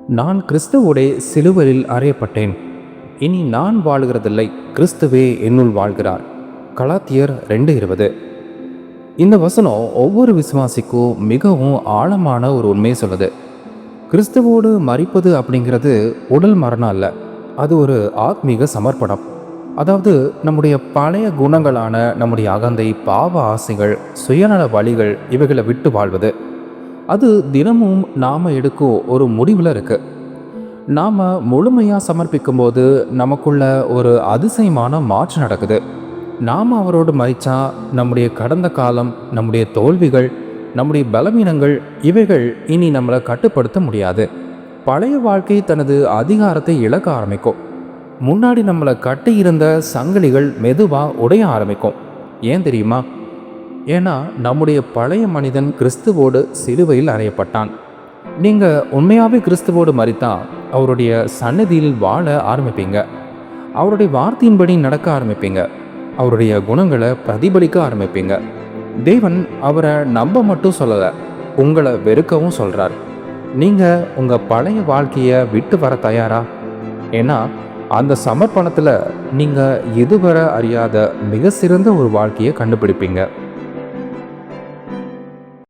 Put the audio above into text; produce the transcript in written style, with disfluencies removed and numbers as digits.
நான் கிறிஸ்துவோடே சிலுவையில் அறையப்பட்டேன். இனி நான் வாழ்கிறதில்லை, கிறிஸ்துவே என்னுள் வாழ்கிறார். கலாத்தியர் 2:20. இந்த வசனம் ஒவ்வொரு விசுவாசிக்கும் மிகவும் ஆழமான ஒரு உண்மையை சொல்லுது. கிறிஸ்துவோடு மரிப்பது அப்படிங்கிறது உடல் மரணம் அல்ல, அது ஒரு ஆத்மீக சமர்ப்பணம். அதாவது நம்முடைய பழைய குணங்களான நம்முடைய அகந்தை, பாவ ஆசைகள், சுயநல வழிகள் இவைகளை விட்டு வாழ்வது. அது தினமும் நாம் எடுக்கும் ஒரு முடிவில் இருக்குது. நாம் முழுமையாக சமர்ப்பிக்கும் போது நமக்குள்ள ஒரு அதிசயமான மாற்றம் நடக்குது. நாம் அவரோடு மறிச்சா நம்முடைய கடந்த காலம், நம்முடைய தோல்விகள், நம்முடைய பலவீனங்கள் இவைகள் இனி நம்மளை கட்டுப்படுத்த முடியாது. பழைய வாழ்க்கை தனது அதிகாரத்தை இழக்க ஆரம்பிக்கும். முன்னாடி நம்மளை கட்டியிருந்த சங்கிலிகள் மெதுவாக உடைய ஆரம்பிக்கும். ஏன் தெரியுமா? ஏன்னா நம்முடைய பழைய மனிதன் கிறிஸ்துவோடு சிலுவையில் அறையப்பட்டான். நீங்கள் உண்மையாகவே கிறிஸ்துவோடு மரித்தா அவருடைய சன்னதியில் வாழ ஆரம்பிப்பீங்க. அவருடைய வார்த்தையின்படி நடக்க ஆரம்பிப்பீங்க. அவருடைய குணங்களை பிரதிபலிக்க ஆரம்பிப்பீங்க. தேவன் அவரை நம்ப மட்டும் சொல்லலை, உங்களை வெறுக்கவும் சொல்கிறார். நீங்கள் உங்கள் பழைய வாழ்க்கையை விட்டு வர தயாரா? ஏன்னா அந்த சமர்ப்பணத்தில் நீங்கள் இதுவரை அறியாத மிக சிறந்த ஒரு வாழ்க்கையை கண்டுபிடிப்பீங்க.